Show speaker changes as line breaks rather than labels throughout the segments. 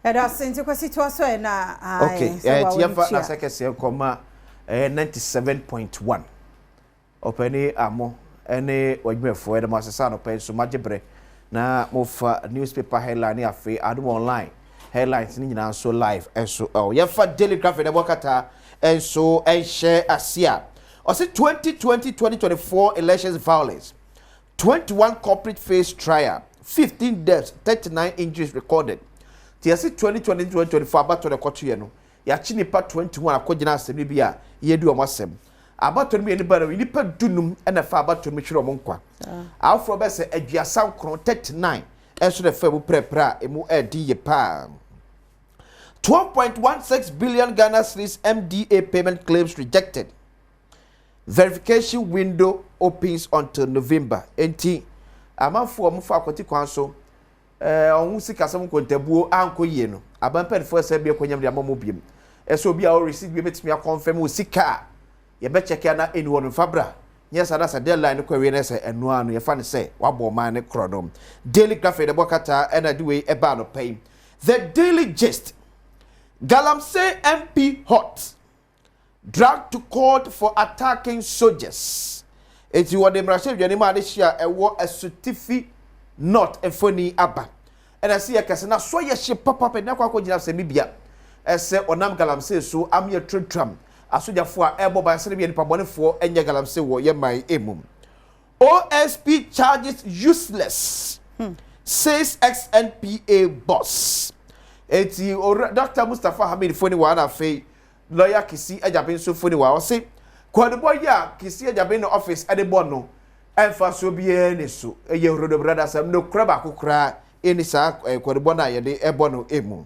Era senti kwa situaso e na
okay tiafa na sekese koma 97.1 openi amo ene wadwefo ede masesa no pen so magebre na mofa newspaper headline afi Adom online headlines ni nyina so live enso yefa daily graphic de bokata enso share asia o se 2020-2024 elections violence 21 corporate face trial 15 deaths 39 injuries recorded. Tiasi 2020-2024 abato de kotu ye no ya chi nipa 21 akogina asem bi a ye di omasem abato no ni bara nipa dunum na fa abato no hwere omonkwa afro be se aduasa nkron 39 enso de fa bu prepra emu edi ye pa 12.16 billion Ghana cedis MDA payment claims rejected. Verification window opens until November. Enti amanfo omufa akwati kwan so ohun sika sam kontabuo anko ye no abampen fo se bia konyam de amamo biem eso obi a o receive bia metimi a confirm o sika ye be check na anyone fabra yes ada sa deadline ko we na se enu anu ye fa ne se wabo man ne krodom daily graphic de bokata ena de we e ba no pay the daily gist Galamsey MP hot dragged to court for attacking soldiers. Eti wo de mrashe dwani ma de hia ewo asutifi not efoni aba ena se yakase na so ye hye papa pe na kwa gina se bibia ese onam Galamsey so am ye tram asojafo a ebo ba se bia nipa bonefo enye Galamsey wo ye mai emum. OSP charges useless says ex-NPA boss. Eti Dr. Mustafa Hamid foni wa na fe lawyer kisi ajaben so foni wa o se Kwadebo ya kisi ajabe no office adebo no emfa so bie ni so eye rodo brother sam no kra ba kokra eni sa kwadebo na ye de ebo no emu.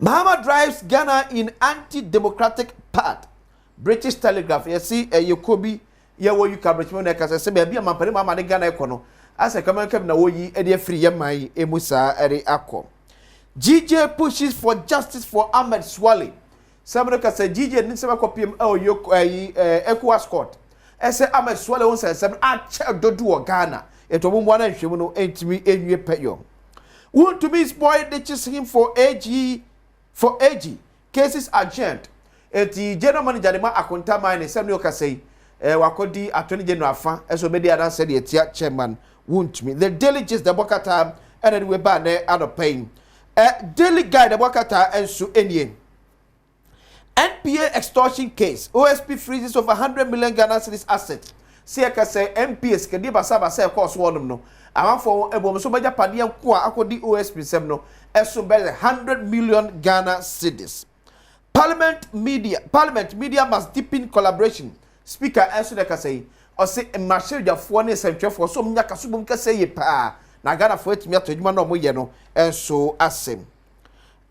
Mahama drives Ghana in anti-democratic path. British Telegraph yesi Yekobi ye wo you cabinet na kasa se bia mampare mama de Ghana ekono asa kaman kam na wo yi e de free ye mai emu sa ere akọ. GJ pushes for justice for Ahmed Swale. Samro ka se GJ ni se makopiem ECOWAS court ese Ahmed Swale won se sem a che dodu o Ghana eto mo na hwemu no entimi enwie peyo want to be spoiled they chase him for AG cases adjourned eti general manager de ma akonta mine sem no ka say wakodi attorney general afa eso be dey answer the etia chairman want me the daily gist the bokata and we ba na adopin daily guide the bokata enso enye NPA extortion case. OSP freezes over 100 million Ghana cedis asset. See aka say MPS kedi basa say course wonum no. Amanfo ebom so baja pade enko a akodi OSP sem no. Eso be 100 million Ghana cedis. Parliament media must deepen collaboration. Speaker enso de ka say o say marshal jafo ne sentwefo so mnya kasubum ka say pa. Na Ghana fo etimi atodwuma no mo ye no enso asem.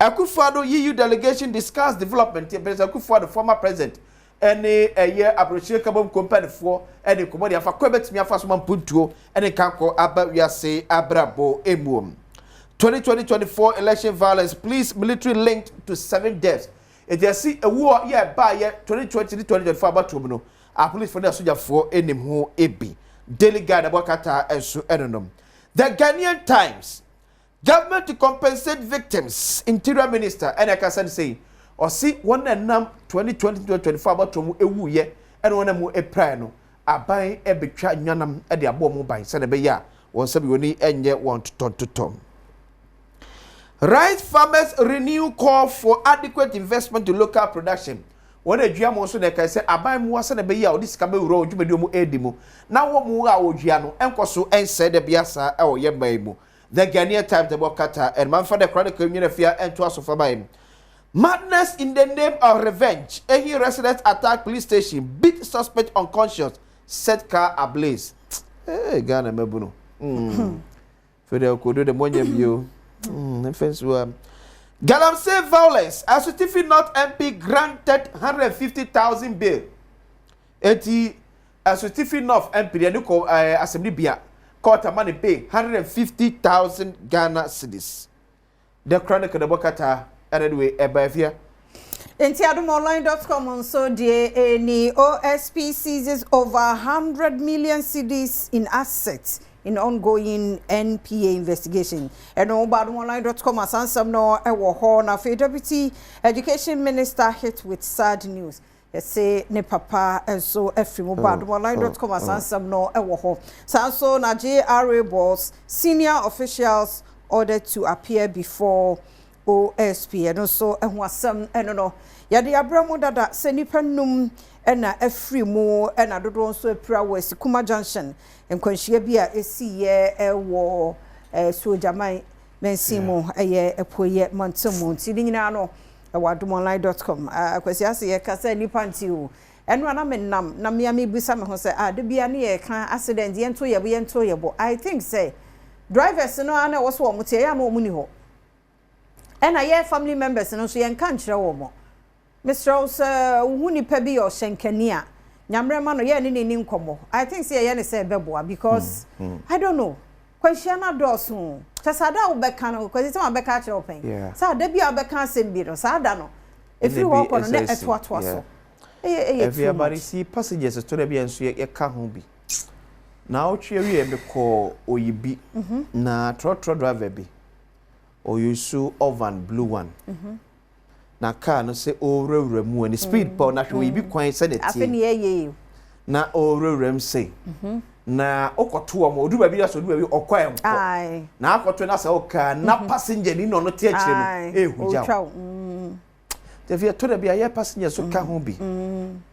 Akufo-Addo EU delegation discussed development. President Akufo-Addo, former president, and a year approaching Kabom company for any commodity for Quebec, me first one puntuo, and a canco about ya say Abrabo Emum. 2020-24 election violence, police military linked to 7 deaths. If you see a war year by year 2020-2024 about Trumno, a police for the soldier for any who AB. Daily Guide about Qatar and so Adom. The Ghanaian Times. Government to compensate victims. Interior Minister and I can say, or see one and nam 2020-2024 about to ewu ye and one mu e prano. A buy a betray nyanam at the abo by Senebeya or Sabioni and yet want to tom. Rice farmers renew call for adequate investment to local production. When a jam also they can say, I buy more Senebeya or this Cabe road, you may do edimo. Now what more our Giano and Cosso and said the Biasa or Yemaimu. The Ghanaian Times the Bokata and man for the Chronicle Community and to us of him. Madness in the name of revenge. A resident attack police station, beat suspect unconscious, set car ablaze. Hey, Ghana Mebuno. For the Kodo the Money view. Galamsey violence. A certificate not MP granted 150,000 bail. A certificate of MP, the new assembly beer. Court a money pay 150,000 Ghana cedis. The Chronicle the Bokata anyway ebavia.
Adomonline.com so the OSP seizes over 100 million cedis in assets in ongoing NPA investigation. And on badomonline.com asansam no ewo ho na fe Deputy Education Minister hit with sad news. Say ne papa so efri badomonline.com asansam no ewo ho. So na GRA boss senior officials ordered to appear before OSP and also ehwasam no yade abramu dada se nipa num ena efri mu ena dodo nso epra west Kuma Junction enkwanhia bi a esi ye ewo sojaman mensimu eye epoye montamu nti nyina no ewadomonline.com akwasi ase ye kasa nipa nti o eno ana menam na me bisa me ho se de bia ne ye kan accident ye nto yebo I think say drivers no ana wo so omutie ya na omuni ho ena ye family members no so ye nka nkyere wo mo Mr. Osa uhuni pebi o shenkania nyamrema no ye ni nkomo I think say ye ne say beboa because I don't know kwahia na doso tasada wo beka no kwasi say beka kire open sa da bia beka asem bi no sa da no efi wo kono na etoato so
everybody see passengers to the bia nso ye ka ho bi na o twe wi e be ko oyibi na trotro driver bi o yusu ovan blue one na car no say o rewrem mu ani speed pa na hwe oyibi kwan se na tie
afeni ye
na o rewrem say na okoto am odu ba bi aso odu ba bi okwam ko na akoto na say o car na passenger ni no no tie akire no ehuja Tefia to da bia ye passenger so ka ho bi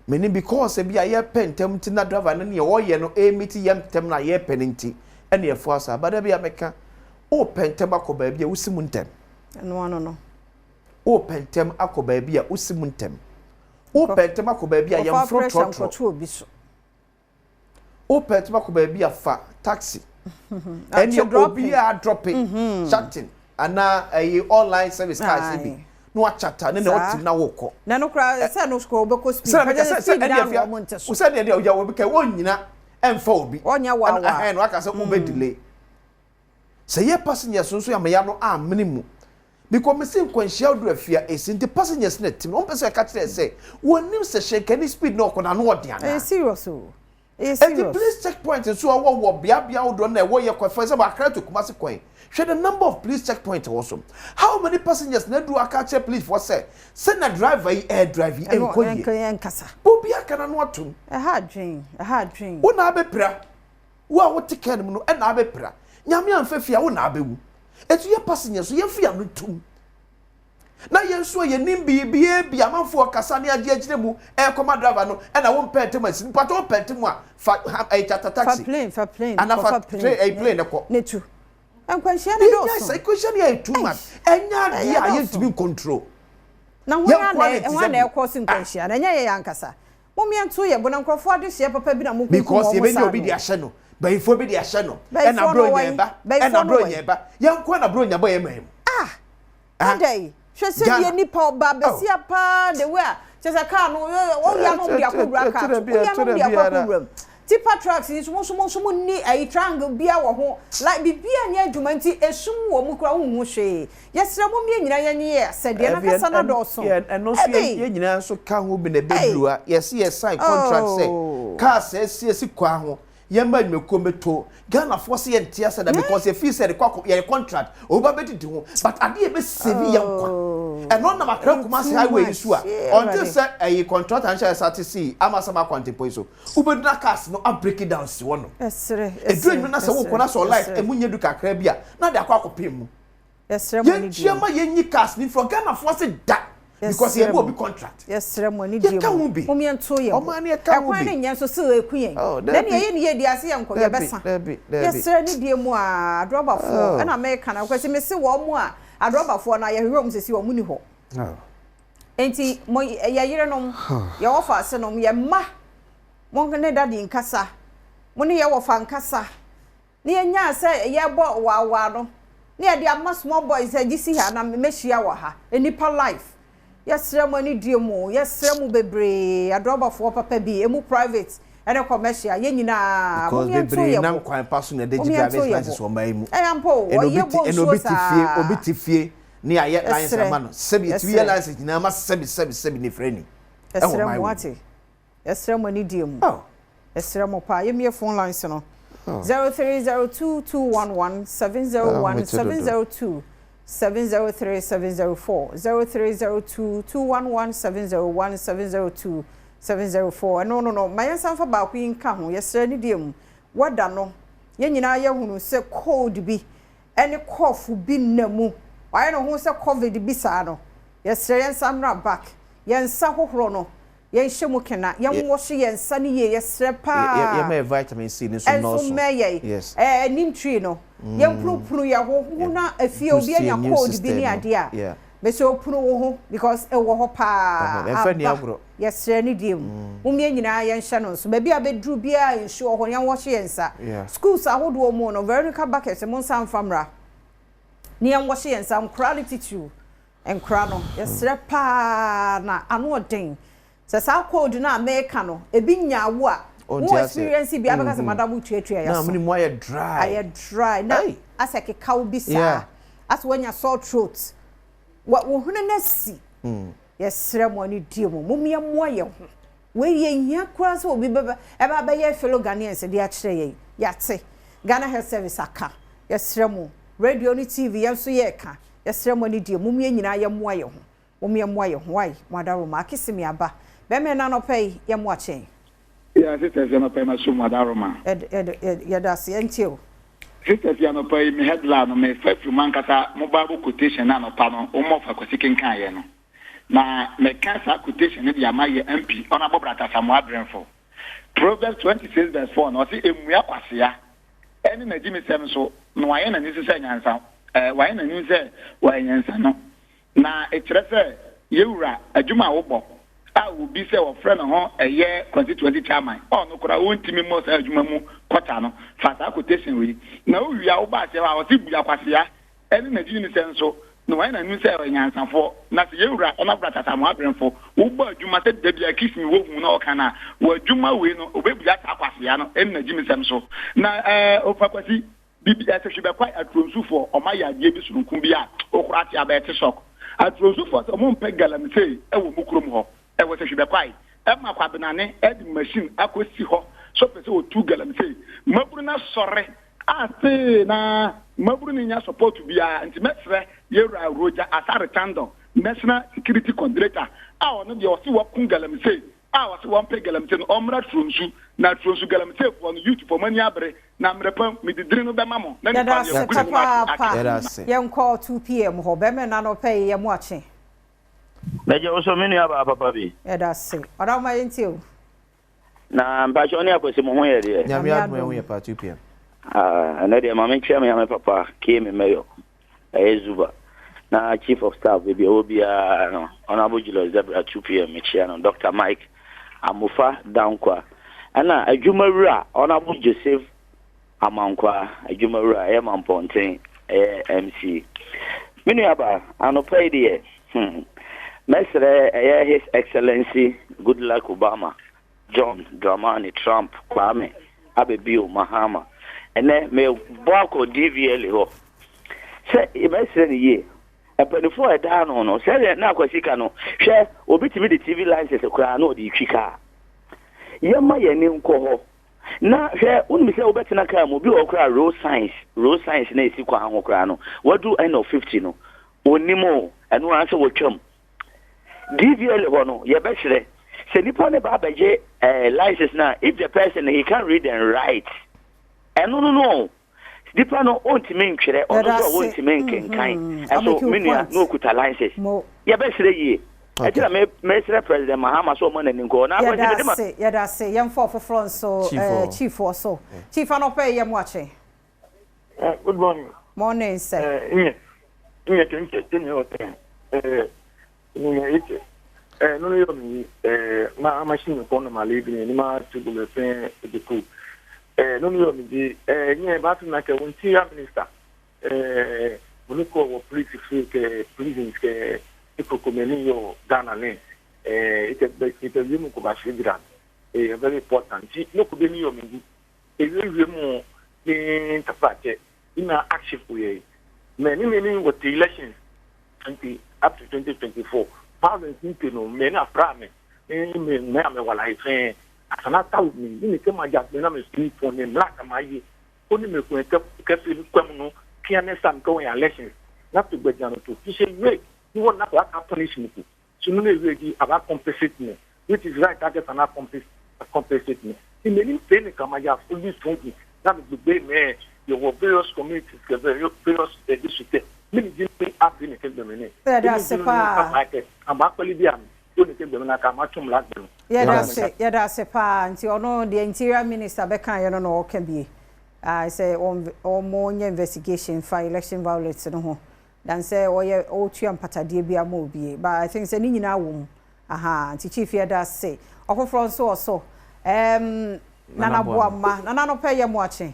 meni because bia ye pentem ti na driver na ne wo ye no emiti yem tem na ye penenti ene e fo asa ba da bia meka o pentem akoba bia usimu ntem
no
o pentem akoba bia usimu ntem o pentem akoba bia yem fro trotro o pentem akoba bia fa taxi ene obi a dropping chatting ana online service car bi no achata ne na otim na woko
na no kra se no scroll beko speed
se o se ne dia wo beka wonyina emfa obi
onya wa
no aka se ube delay se ye passengers so ya me ya no amenimu because me sin kwanhia odu afia esi the passengers na tim on pese ka kire se wonim se shake speed no ko na no odiana
serious o serious
the police checkpoint so wo bia odo na wo ye kwafa se ba kra to Kumasi kwan. Share the number of police checkpoints also. How many passengers na do catch police for say na driver air drive enkoye.
Enkasa.
Obi aka na no atum.
A hard dream.
Wo na abepra. Wo a ticket mu no na abepra. Nyame amfafia wo na abewu. Etu ye passengers so ye fia no tum. Na ye nso ye nim bia amanfo kasa ne age agire mu koma driver no na wo pentem asin pato wo pentem a fa tata taxi.
For plane.
Ana fa plane ko.
Netu. Enkwahia ne do.
Yes, equation here too much. Enya dia ye to be control.
Na ho na e cause enkwahia. Na nya ye yankasa. Momianto ye bo na nkrofo ade hye papa bi na mo
because ye be nya obi di ahye no. Bayifo bi di ahye no. E na bro nyeba. E na bro nyeba. Ye nko na bro nyeba ye mahim.
Today. Hwe se ye nipa oba besia pa the way. Chese car no o ya no bi akobra car. O ya no bi akobra. Tipa trucks is so ni a triangle bia wo ho like bibia nya adwumanti esum wo mu kura wo hu hwe yesra mo mi nyina ye nye se de na kasa na do so
and no so ye nyina so ka ho bi na bedua yes sign contract say car say kwa ho ye ma nweko meto Ghana force ye ntia say that because if you said the contract oba bedidi ho but ade e be save ye nkwa and no na makra Kumasi highway isu a until say a contract and share start ama sama quantipo so ubeduna cars no a break it down si wono
esre
edru na say wo kona so life emunye du kakra bia na de akwa mu
esre mo ni
ye ma ye nyi cars ni from Ghana force that because ye bo bi contract
esre mo ni die mo mi ento ye
o ma na ka wo bi
akwa ni nyen so se ekuyen then ye di ase ye nko ye besa esre ni die mu a drobafo na America na kwese me se wo mu a adrobafo na ye hwom sesi wo mu ni ho enti mo ye yire nom ye wofa se nom ye ma mo ne dadi nkasa mo ne ye wofa nkasa ne ye nya se ye bo wa no ne ye dia ma small boys agisi ha na mehia wo ha enipa life yesre mo ni die mu yesre mu bebre adrobafo papa bi emu private ene commercial ye nyina
mo mi to ye nam kwan paso na de driver's license wo mai mu
ampo wo ye bo so sa
obi tifie ni aye license ma no sebi tifie license nyina ma sebi ni freni
esre mo ati esre mo ni die mu esre mo pa ye mi phone lines no 0302 211 701 702 703 704 0302 211 701 702 704. No. My sanfa ba ku yinka ho yesre ni dem. Wada no. Ye nyina ye hunu se cold bi ene cough bi namu. Why no ho se covid bi sa no. Yesre yen samra back. Yen sa hohoro no. Yen hyemu kena. Yen wash yen sa ni ye yesre pa.
Ye me vitamin C ni so no so.
Yes. Nim tree no. Yen pru ya ho na afie obi anya cold bi ni ade a.
Yeah.
Me so pru ho because e wo ho pa.
Efa ni agro.
Yesre ni dem. Mumye nyina yen hye no so. Ba bia bedru bia ensure ho yen wash yen sa. Schools ahodo mo no very ka bucket mo san famra. Ni yen wash yen sa quality too. Enkra no yesre pa na anu odin. Sa cold na America no ebi nyawo a wo experience bi abaka se madamu tuatua ya so.
Na muni mo ya dry.
Aye dry. Na aseke kawo bi sa. As when you sore throat. What wo hunu na si. Yesre mo ni diemo. Mumye mo ye ho. We ye hia kura so obi beba e ba ba ye fellow Ghanaians de a kire ye. Yate. Ghana Health Service aka. Yesre mo. Radio ni TV yenso ye ka. Yesre mo ni diemo. Mumye nyina ye mo ye ho. Mumye mo ye ho. Why? Madaro ma kisimi aba. Beme na no pay ye mo achen.
Yeah, sisters no pay maso Madaro ma.
Yadasi entio.
Sisters ya no pay me headline me fafu mankata mobile quotation na no pa no omo fa kwasikin kan ye no. Na me cancer quotation ni dia maye MP ona bobrata Samuel Adrenfo. Proverbs 26:4 no say emua kwasea. Eni na jimi sem so no aye na ni se nyansa. Waye na ni se waye nyansa no. Na e kire se yewura adwuma wo bo. A will be say or friend ho eye 2020 chairman no kura wontimi mo say adwuma mu kwata no fata quotation we na wo wia wo ba se wa wo ti bua kwasea eni na jini se nso no why na nu say nyansanfo na se yewura ona brata Samuel Adrenfo wo ba adwuma se da bia kiss me wo hu na o kana wo adwuma we no obebua ta kwasea no eni na jini se nso na ofa kwasi bibia se hwebe kwa atronsu o ma ya die bi sunukun bi a okura ti abete shock atronsu so mo mpe galam sei e wo mukrom ho e wo se hwebe kwai e ma kwa benane e di machine akosi ho so pese o 2 galam sei maburu na sore ase na maburu ni nya support bia nti mesre yewra roja asare tando national security coordinator a ono de o si wo kun galam sei a wo se wo mpe galam sei no omra tronsu na tronsu galam sei for no youth for mani abre na mrepa mididiri no be mamo na ni pa
yen call 2 p.m. ho be me na no pay ye mo ache
Meje oso mini aba papa bi.
That's it. Ora ma yentio.
Na mbacho ni akwese mo ho ye de.
Nyame admo ho ye pa 2 p.m.
Na de mama nchia me papa kie me meyo. Ezuba. Na chief of staff be obia no. Honorable Julius Zebra 2 p.m. Michia no Dr. Mike Amufa Dankwa. Ana adwumawura Honorable Joseph Amankwa adwumawura e mamponten MC. Mini aba anopai de Mesre His Excellency Goodluck Obama, John Dramani Trump, Kwame, Abebio Mahama, and then me Boko DVL ho. Say Mesre ye. And before I down on, say na kwasika no. Share obiti the TV license kra no di twika. Yema ye ni nko ho. Na share unmi say obeti na ka mo bi okra road science na esi kwa ho kra no. Wadu end of 50 no. Onimo enu answer wo twam. DVL hono ye besre se nipa ne ba beje license na if the person he can read and write no nipa no ontime ntwere ono so ontime nkenkan eso menua no kuta license ye besre ye ajira me sre president Mahama so mo na ninko na kwa jide
ye da se yem for front so chief also chief anope ye mo ache
good
morning sir
nye kenye hotel no yo mi ma machine ko no malibi ni ma tubulo fen de ku no yo mi di nye ba tu na ke wonti ya minister muniko wo politics ke prisons ke ikokomeni yo Ghana ne it you ko ba shibira very important no ko be ni yo mi di ewe mu ni tapate ina active we many with the elections up to 2024 2020 no me na frame me wala ife asana taw me ni ke ma ja me na me sleep on me black ma yi only me ko ke kwam no kia ne sam ko ya elections na to gbedja no to you say wait you want not to punish me so no we gi about compensate me which is right that can compensate me in many things come ya fully strong that the be me your various communities various districts many things up in the community
that's a
I'm actually be am
yeah that's a pa until no the interior minister be kan you no can be I say on more investigation for election violence no ho dan say oye o tuam patade bia ma obi but I think say ni nyina wo aha anti chief here that say ofofro so nana boama nana no pay yam wache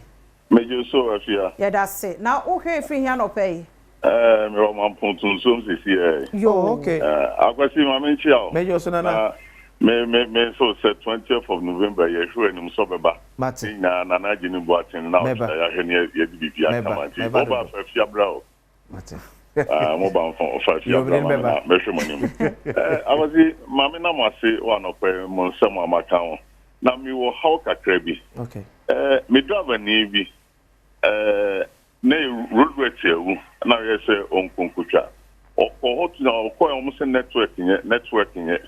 mejo so afia
yeah that's it now o hwe free here no pay
me ro man pontun so sisi
yo okay
akwasi ma menchi ao
mejo so nana
me so say 20th of November ye hwe nim so beba
Martin
na nana jini boatin na ya hwe ne ye bibia kamanti oba afia brao
Martin
mo ba fon afia brao me hwe monim awazi mame na mo ase wa no pe mo nsam amaka ho na mi wo how kakra bi
okay
me driver ni bi na roadway ewu na ye say onkonkutwa o hot na o ko o se network nye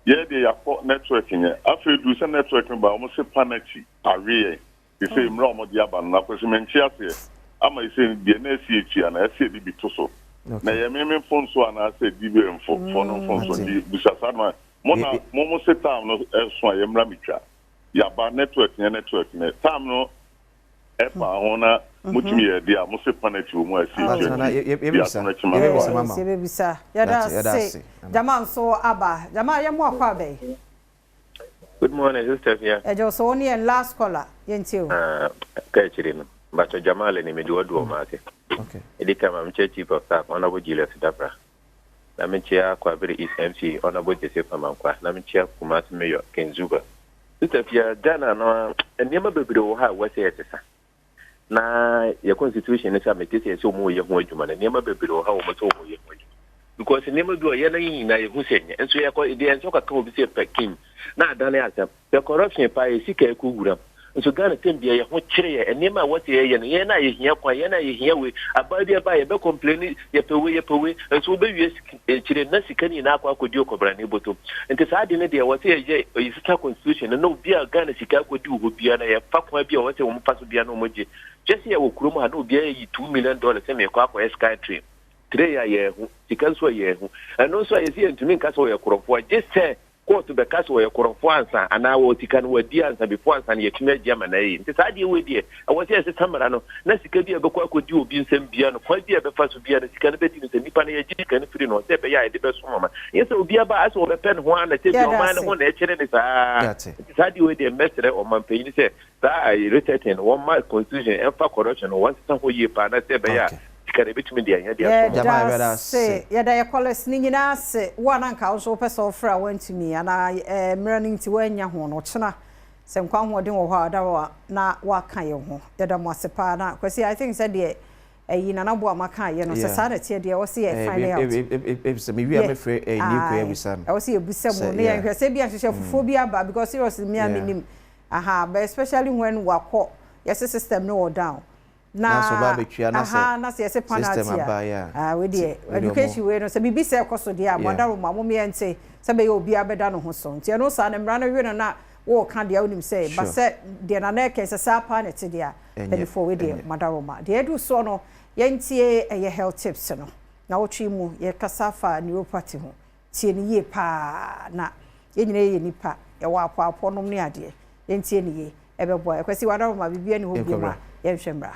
ye de yakọ network nye afi du se network ba o se panachi awie they say mra o de aba na kwesi menchi ase ama ise de na esi echi ana ese bi to so na ye me phone so ana ase di be mfo phone so di bisasa na mo se tam no so ye mra mitwa ya ba network nye tam no epa hona mutumi ye dia mo se panachi o mo ase
yebisa yada say jama so aba jama ye mo akwa be
good morning sister here
ejo so oni en last caller yentio
ka chiri no bacho jamale ni medu odu o mate
okay
edika ma mche chief of staff honorable Julius Dabra na mchia kwa bere is MC honorable Joseph Amankwa na mchia kumasi mayor Kenzuba sister here dana no enema bebre wo ha wase yetesa na ya constitution ne samete se so mo ye ho adwuma na nema bebre wo ha wo mo so mo ye ho adwuma because nema do ye na yin na ye hu senye enso ye ko de enso ka kan obi se pekin na adane asem the corruption pa e sika ku gura nso Ghana tembia ye ho kire ye nema what ye ye na ye hia kwa ye na ye hia we abadi ba ye be complain ye pewe nso be wie kire na sika ni na akwa akodi okobra ne boto nti sa ade ne de wo se ye sika constitution no bia Ghana sika akodi wo bia na ye fa kwa bia wo se wo mfa so bia no moje just here wo kurom ha no bia yi $2 million se me kwa sky train tire ya ye hu sika so ye hu eno so ye se ntumi nka so ye korofo just say court be kaso we korofo ansa ana wo tikan wadi ansa before ansa ye tuma jama na yi nti sa de we die awo se tamara no na sika bia be kwa akodi obi nsem bia no kwa bia be fa so bia na sika na beti no se nipa na ye ji kan free no se be ya de be so mama yesa obi aba aso be pen ho ana te bi o man ho na e kire ni sa de we die mestre o man pe ni se sa irritating one my constitution and for corruption one san ho ye pa na se be ya kare bitumi dia nya dia
say ya da ya college ni nyina se wana nka wo so pese ofra wantumi ana mrani nti wanya ho no chena se nkwa ho den wo ha da wa na wa kan ye ho ya da mo asepa na kwesi I think said de yi na bo amaka ye no se sa na tie de wo se ye find out
se me wi am free new ko ebisa
wo se ebusam no ye hwese bia hwehwe fofo bi aba because seriously me aminim aha but especially when wakọ yes system no down na
so ba betwia na se
aha na se yes penalty we dey education we no se bibi se koso dey amodaro mamo me ente se be obi abeda no ho so nti no sa na mra no we no na wo ka dey onim se ba se dey na na ke se sa pa na te dey before we dey modaro ma dey do so no yentie ye health tips no na wo twi mu ye kasafa neuropathy ho tie ni ye pa na ye nyina ye nipa ye wa apo nom ne ade yentie ni ye ebe boy kwesi wadaro ma bibia ni ho bi ma ye hwembra